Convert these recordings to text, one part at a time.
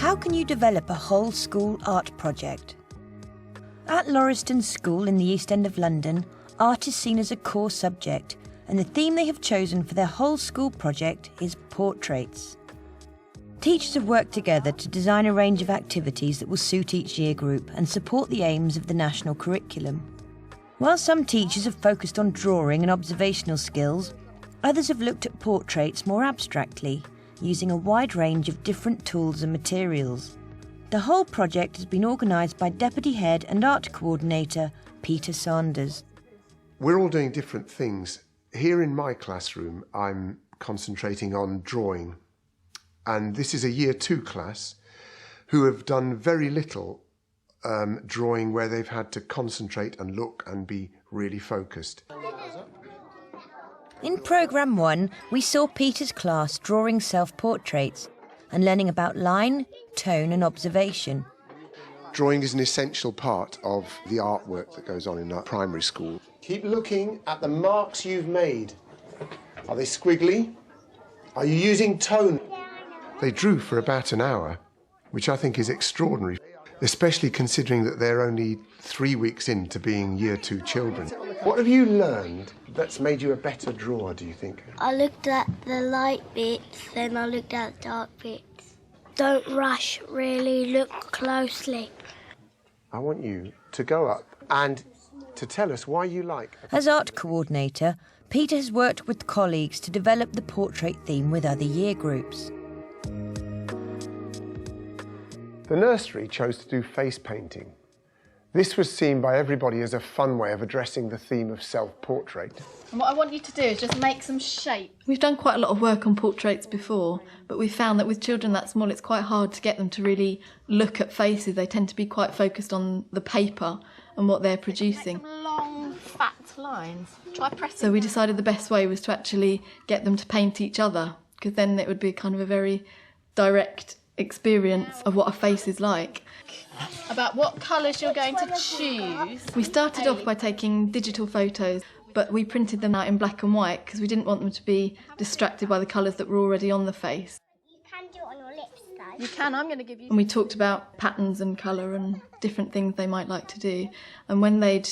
How can you develop a whole school art project? At Lauriston School in the East End of London, art is seen as a core subject, and the theme they have chosen for their whole school project is portraits. Teachers have worked together to design a range of activities that will suit each year group and support the aims of the national curriculum. While some teachers have focused on drawing and observational skills, others have looked at portraits more abstractly, using a wide range of different tools and materials. The whole project has been organised by Deputy Head and Art Coordinator Peter Sanders. We're all doing different things. Here in my classroom, I'm concentrating on drawing. And this is a Year 2 class who have done very little drawing, where they've had to concentrate and look and be really focused. In Programme 1, we saw Peter's class drawing self-portraits and learning about line, tone and observation. Drawing is an essential part of the artwork that goes on in our primary school. Keep looking at the marks you've made. Are they squiggly? Are you using tone? They drew for about an hour, which I think is extraordinary, especially considering that they're only 3 weeks into being Year 2 children. What have you learned that's made you a better drawer, do you think? I looked at the light bits, then I looked at the dark bits. Don't rush, really look closely. I want you to go up and to tell us why you like... As art coordinator, Peter has worked with colleagues to develop the portrait theme with other year groups. The nursery chose to do face painting. This was seen by everybody as a fun way of addressing the theme of self-portrait. And what I want you to do is just make some shape. We've done quite a lot of work on portraits before, but we found that with children that small, it's quite hard to get them to really look at faces. They tend to be quite focused on the paper and what they're producing. Long, fat lines. Try pressing. So we decided the best way was to actually get them to paint each other, because then it would be kind of a very direct experience of what a face is like. About what colours you're going to choose. We started off by taking digital photos, but we printed them out in black and white because we didn't want them to be distracted by the colours that were already on the face. You can do it on your lips, though. You can, I'm going to give you... And we talked about patterns and colour and different things they might like to do. And when they'd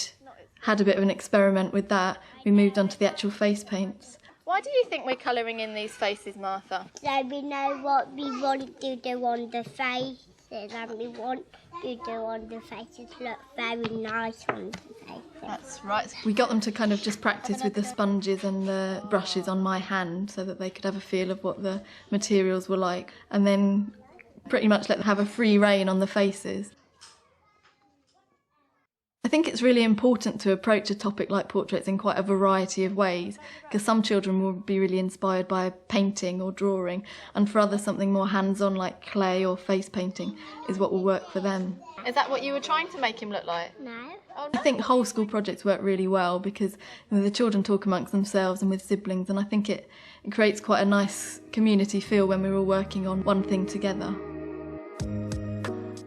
had a bit of an experiment with that, we moved on to the actual face paints. Why do you think we're colouring in these faces, Martha? So we know what we want to do on the faces, and we want to do on the faces look very nice on the faces. That's right. We got them to kind of just practice with the sponges and the brushes on my hand so that they could have a feel of what the materials were like, and then pretty much let them have a free rein on the faces. I think it's really important to approach a topic like portraits in quite a variety of ways, because some children will be really inspired by painting or drawing, and for others something more hands-on like clay or face painting is what will work for them. Is that what you were trying to make him look like? No. Oh, I think whole school projects work really well because the children talk amongst themselves and with siblings, and I think it creates quite a nice community feel when we're all working on one thing together.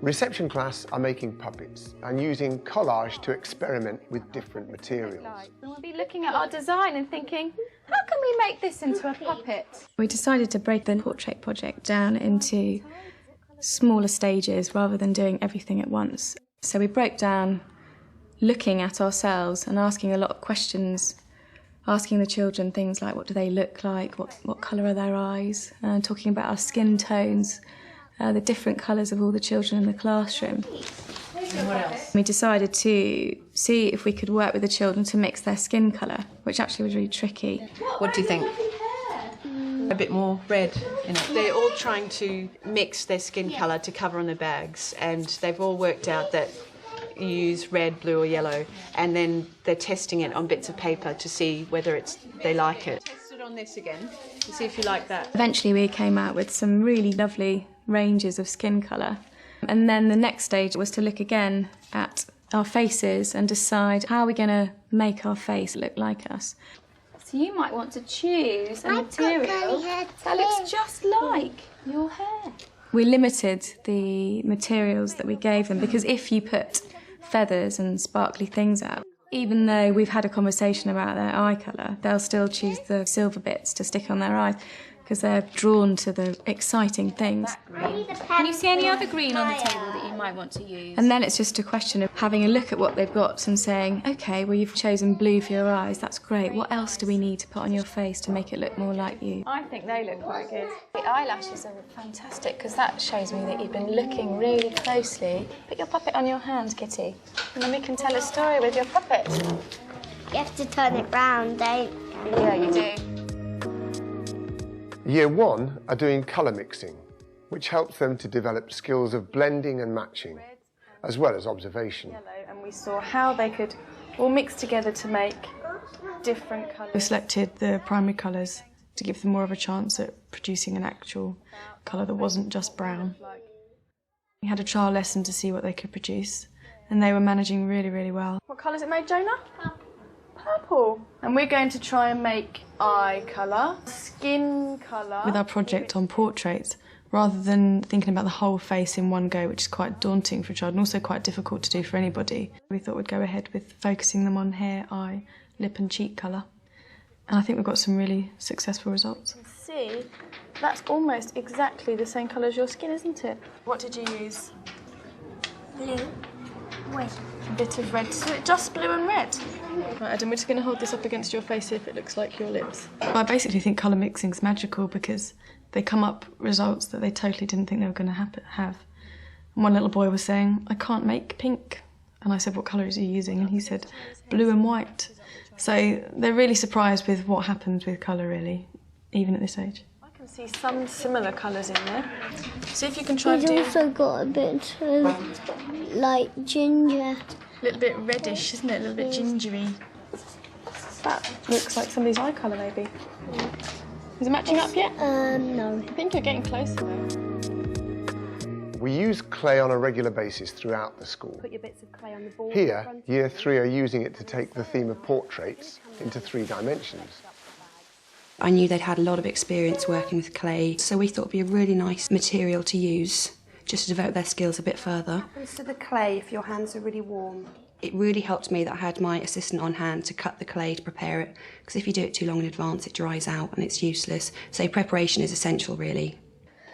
Reception class are making puppets and using collage to experiment with different materials. We'll be looking at our design and thinking, how can we make this into a puppet? We decided to break the portrait project down into smaller stages rather than doing everything at once. So we broke down looking at ourselves and asking a lot of questions, asking the children things like what do they look like, what colour are their eyes, talking about our skin tones, the different colours of all the children in the classroom. And what else? We decided to see if we could work with the children to mix their skin colour, which actually was really tricky. What do you think? A bit more red in it. They're all trying to mix their skin colour to cover on their bags, and they've all worked out that you use red, blue or yellow, and then they're testing it on bits of paper to see whether they like it. Test it on this again to see if you like that. Eventually we came out with some really lovely ranges of skin colour, and then the next stage was to look again at our faces and decide how we're going to make our face look like us. So you might want to choose a material that looks just like your hair. We limited the materials that we gave them because if you put feathers and sparkly things out, even though we've had a conversation about their eye colour, they'll still choose the silver bits to stick on their eyes because they're drawn to the exciting things. Can you see any other green on the table that you might want to use? And then it's just a question of having a look at what they've got and saying, OK, well, you've chosen blue for your eyes, that's great. What else do we need to put on your face to make it look more like you? I think they look quite good. The eyelashes are fantastic because that shows me that you've been looking really closely. Put your puppet on your hand, Kitty, and then we can tell a story with your puppet. You have to turn it round, don't you? Yeah, you do. Year 1 are doing colour mixing, which helps them to develop skills of blending and matching, as well as observation. And we saw how they could all mix together to make different colours. We selected the primary colours to give them more of a chance at producing an actual colour that wasn't just brown. We had a trial lesson to see what they could produce, and they were managing really, really well. What colour's it made, Jonah? Purple. And we're going to try and make eye colour, skin colour. With our project on portraits, rather than thinking about the whole face in one go, which is quite daunting for a child and also quite difficult to do for anybody, we thought we'd go ahead with focusing them on hair, eye, lip and cheek colour. And I think we've got some really successful results. See, that's almost exactly the same colour as your skin, isn't it? What did you use? Blue. Red. A bit of red. So it's just blue and red? Right, Adam, we're just going to hold this up against your face, see if it looks like your lips. I basically think colour mixing's magical because they come up results that they totally didn't think they were going to have. And one little boy was saying, I can't make pink. And I said, what colours are you using? And he said, blue and white. So they're really surprised with what happens with colour, really, even at this age. I can see some similar colours in there. See if you can try and do... He's also got a bit of, like, ginger. A little bit reddish, isn't it? A little bit gingery. That looks like somebody's eye colour, maybe. Is it matching up yet? No. I think you're getting closer, though. We use clay on a regular basis throughout the school. Put your bits of clay on the board. Here, Year 3 are using it to take the theme of portraits into 3 dimensions. I knew they'd had a lot of experience working with clay, so we thought it'd be a really nice material to use, just to develop their skills a bit further. What happens to the clay if your hands are really warm? It really helped me that I had my assistant on hand to cut the clay to prepare it, because if you do it too long in advance, it dries out and it's useless. So preparation is essential, really.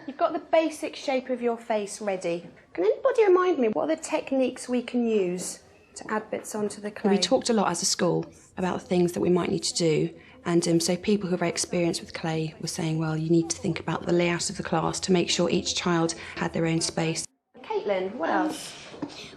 You've got the basic shape of your face ready. Can anybody remind me, what are the techniques we can use to add bits onto the clay? We talked a lot as a school about the things that we might need to do, and so people who are very experienced with clay were saying, well, you need to think about the layout of the class to make sure each child had their own space. Caitlin, what else?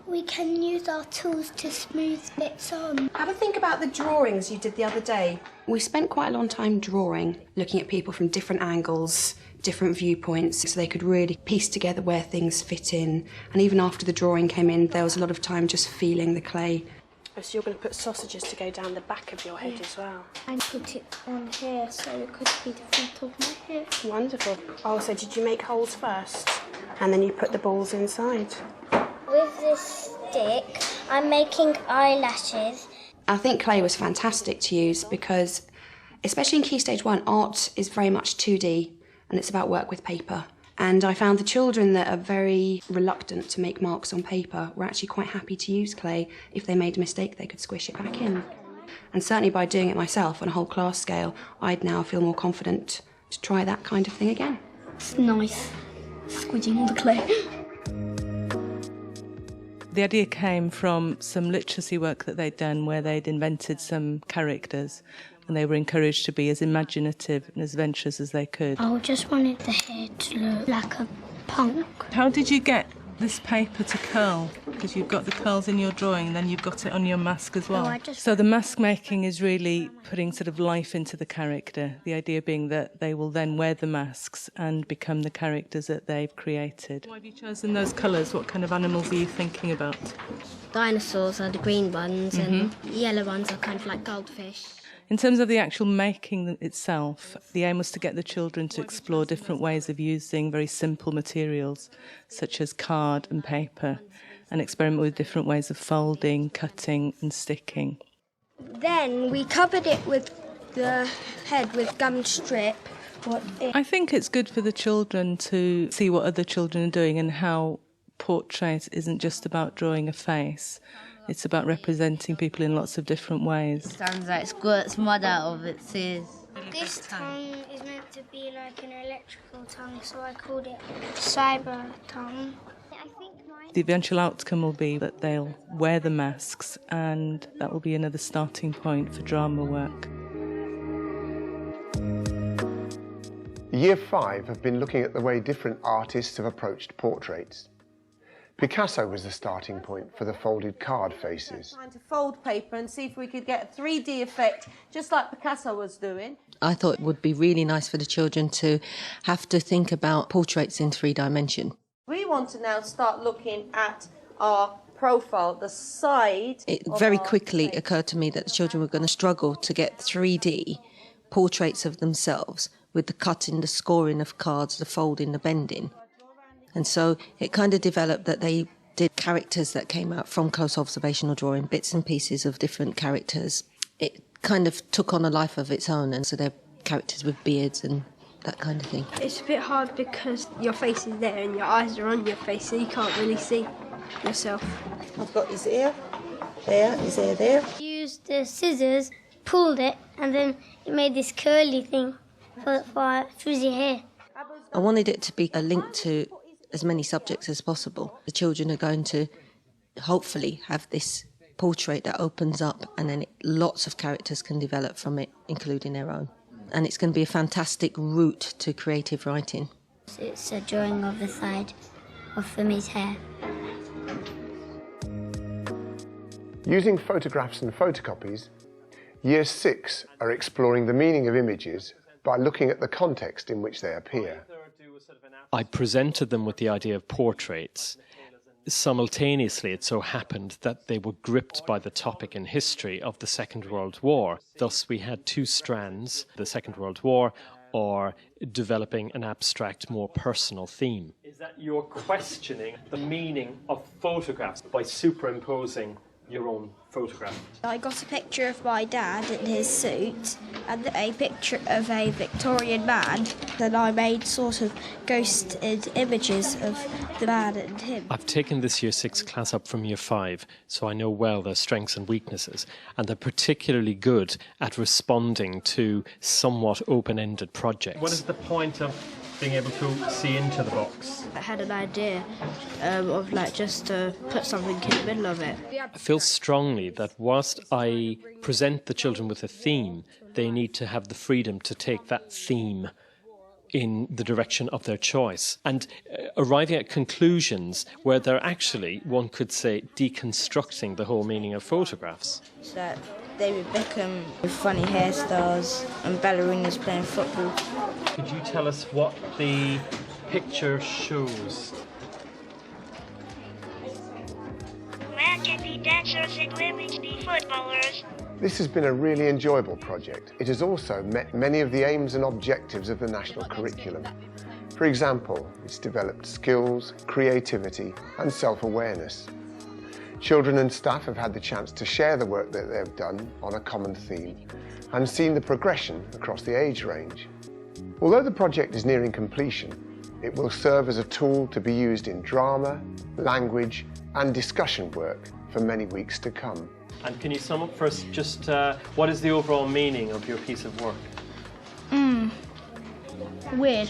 We can use our tools to smooth bits on. Have a think about the drawings you did the other day. We spent quite a long time drawing, looking at people from different angles, different viewpoints, so they could really piece together where things fit in. And even after the drawing came in, there was a lot of time just feeling the clay. Oh, so you're going to put sausages to go down the back of your head as well. And put it on here so it could be the front of my head. Wonderful. Oh, so did you make holes first? And then you put the balls inside? With this stick, I'm making eyelashes. I think clay was fantastic to use because, especially in Key Stage 1, art is very much 2D and it's about work with paper. And I found the children that are very reluctant to make marks on paper were actually quite happy to use clay. If they made a mistake, they could squish it back in. And certainly by doing it myself on a whole class scale, I'd now feel more confident to try that kind of thing again. It's nice, squidging on the clay. The idea came from some literacy work that they'd done where they'd invented some characters and they were encouraged to be as imaginative and as adventurous as they could. I just wanted the hair to look like a punk. How did you get this paper to curl? Because you've got the curls in your drawing and then you've got it on your mask as well. So the mask making is really putting sort of life into the character, the idea being that they will then wear the masks and become the characters that they've created. Why have you chosen those colours? What kind of animals are you thinking about? Dinosaurs are the green ones and yellow ones are kind of like goldfish. In terms of the actual making itself, the aim was to get the children to explore different ways of using very simple materials, such as card and paper, and experiment with different ways of folding, cutting and sticking. Then we covered it with the head with gum strip. I think it's good for the children to see what other children are doing and how portrait isn't just about drawing a face. It's about representing people in lots of different ways. Sounds like squirts mud out of its ears. This tongue is meant to be like an electrical tongue, so I called it cyber tongue. The eventual outcome will be that they'll wear the masks, and that will be another starting point for drama work. Year 5 have been looking at the way different artists have approached portraits. Picasso was the starting point for the folded card faces. Trying to fold paper and see if we could get a 3D effect, just like Picasso was doing. I thought it would be really nice for the children to have to think about portraits in 3 dimension. We want to now start looking at our profile, the side. It very quickly occurred to me that the children were going to struggle to get 3D portraits of themselves with the cutting, the scoring of cards, the folding, the bending. And so it kind of developed that they did characters that came out from close observational drawing, bits and pieces of different characters. It kind of took on a life of its own, and so they're characters with beards and that kind of thing. It's a bit hard because your face is there and your eyes are on your face, so you can't really see yourself. I've got his ear there, his ear there. Used the scissors, pulled it, and then it made this curly thing for frizzy hair. I wanted it to be a link to as many subjects as possible. The children are going to hopefully have this portrait that opens up, and then lots of characters can develop from it, including their own. And it's going to be a fantastic route to creative writing. It's a drawing of the side of Femi's hair. Using photographs and photocopies, Year 6 are exploring the meaning of images by looking at the context in which they appear. I presented them with the idea of portraits. Simultaneously, it so happened that they were gripped by the topic in history of the Second World War. Thus, we had 2 strands, the Second World War or developing an abstract, more personal theme. Is that you're questioning the meaning of photographs by superimposing your own photograph? I got a picture of my dad in his suit and a picture of a Victorian man. Then I made sort of ghosted images of the man and him. I've taken this Year 6 class up from Year 5, so I know well their strengths and weaknesses, and they're particularly good at responding to somewhat open-ended projects. What is the point of being able to see into the box? I had an idea of just to put something in the middle of it. I feel strongly that whilst I present the children with a theme, they need to have the freedom to take that theme in the direction of their choice and arriving at conclusions where they're actually, one could say, deconstructing the whole meaning of photographs. So David Beckham with funny hairstyles and ballerinas playing football. Could you tell us what the picture shows? Where can the dancers and women be footballers? This has been a really enjoyable project. It has also met many of the aims and objectives of the national curriculum. For example, it's developed skills, creativity and self-awareness. Children and staff have had the chance to share the work that they've done on a common theme and seen the progression across the age range. Although the project is nearing completion, it will serve as a tool to be used in drama, language and discussion work for many weeks to come. And can you sum up for us just what is the overall meaning of your piece of work? Weird.